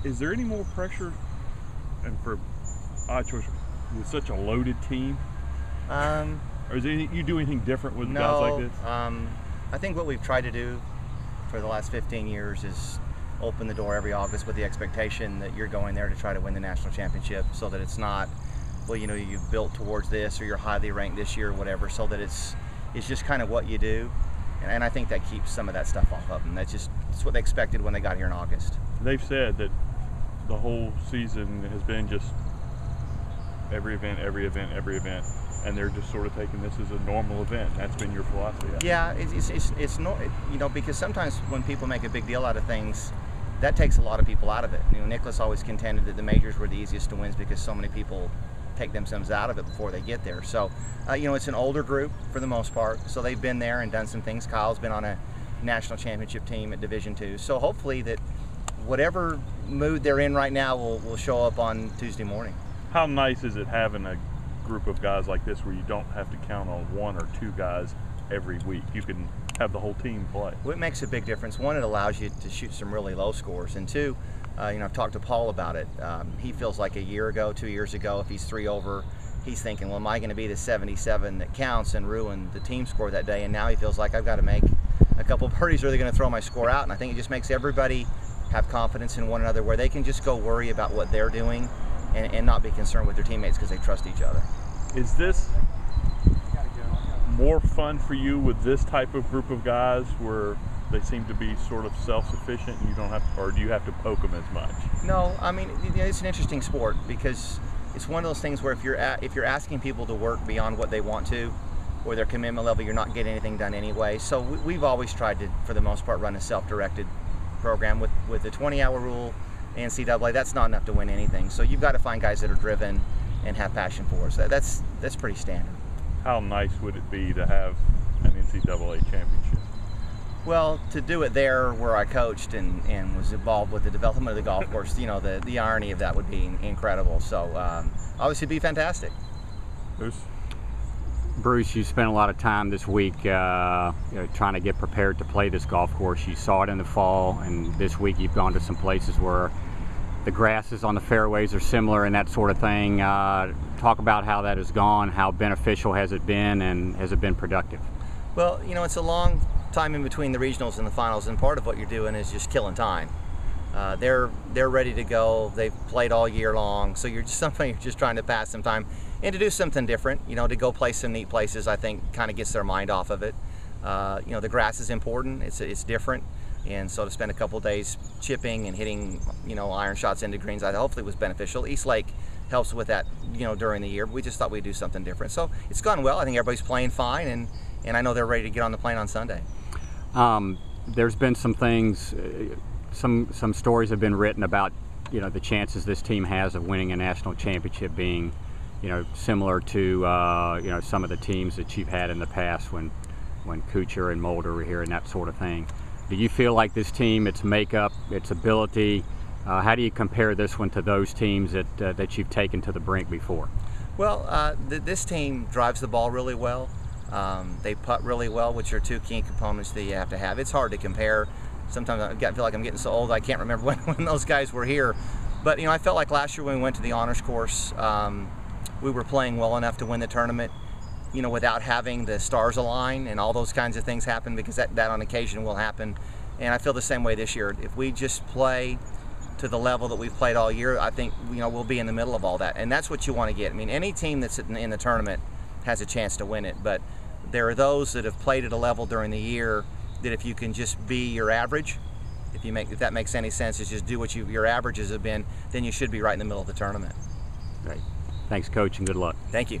Is there any more pressure, and for odd choice, with such a loaded team? Or is you do anything different with guys like this? I think what we've tried to do for the last 15 years is open the door every August with the expectation that you're going there to try to win the national championship, so that it's not, well, you know, you've built towards this or you're highly ranked this year or whatever, so that it's just kind of what you do. And I think that keeps some of that stuff off of them. That's what they expected when they got here in August. They've said that the whole season has been just every event, and they're just sort of taking this as a normal event. That's been your philosophy. Yeah, it's no, you know, because sometimes when people make a big deal out of things, that takes a lot of people out of it. You know, Nicholas always contended that the majors were the easiest to win because so many people take themselves out of it before they get there. So, you know, it's an older group for the most part, so they've been there and done some things. Kyle's been on a national championship team at Division II, so hopefully that whatever mood they're in right now will show up on Tuesday morning. How nice is it having a group of guys like this where you don't have to count on one or two guys every week? You can have the whole team play. Well, it makes a big difference. One, it allows you to shoot some really low scores, and two, you know, I've talked to Paul about it. He feels like a year ago, 2 years ago, if he's 3 over, he's thinking, well, am I going to be the 77 that counts and ruin the team score that day? And now he feels like I've got to make a couple birdies or they're going to throw my score out. And I think it just makes everybody have confidence in one another, where they can just go worry about what they're doing and not be concerned with their teammates because they trust each other. Is this more fun for you with this type of group of guys where they seem to be sort of self-sufficient and you don't have to, or do you have to poke them as much? No, I mean, it's an interesting sport because it's one of those things where if you're asking people to work beyond what they want to or their commitment level, you're not getting anything done anyway. So we've always tried to, for the most part, run a self-directed program with the 20-hour rule. NCAA, that's not enough to win anything. So you've got to find guys that are driven and have passion for it. So that's pretty standard. How nice would it be to have an NCAA championship? Well, to do it there where I coached and was involved with the development of the golf course, you know, the irony of that would be incredible. So obviously it'd be fantastic. Bruce, you spent a lot of time this week you know, trying to get prepared to play this golf course. You saw it in the fall, and this week you've gone to some places where the grasses on the fairways are similar and that sort of thing. Talk about how that has gone, how beneficial has it been, and has it been productive? Well, you know, it's a long time in between the regionals and the finals, and part of what you're doing is just killing time. They're ready to go. They've played all year long, so you're just trying to pass some time and to do something different. You know, to go play some neat places, I think, kind of gets their mind off of it. You know, the grass is important. It's different, and so to spend a couple days chipping and hitting, you know, iron shots into greens, I hopefully was beneficial. East Lake helps with that, you know, during the year. But we just thought we'd do something different. So it's gone well. I think everybody's playing fine, and I know they're ready to get on the plane on Sunday. There's been some things, some stories have been written about, you know, the chances this team has of winning a national championship being, you know, similar to you know, some of the teams that you've had in the past when Kuchar and Mulder were here and that sort of thing. Do you feel like this team, its makeup, its ability, how do you compare this one to those teams that you've taken to the brink before? Well, this team drives the ball really well. They putt really well, which are two key components that you have to have. It's hard to compare. Sometimes I feel like I'm getting so old I can't remember when those guys were here. But, you know, I felt like last year when we went to the honors course, we were playing well enough to win the tournament, you know, without having the stars align and all those kinds of things happen, because that on occasion will happen. And I feel the same way this year. If we just play to the level that we've played all year, I think, you know, we'll be in the middle of all that. And that's what you want to get. I mean, any team that's in the tournament has a chance to win it, but there are those that have played at a level during the year that if you can just be your average, if that makes any sense, is just do what your averages have been, then you should be right in the middle of the tournament. Great. Thanks, Coach, and good luck. Thank you.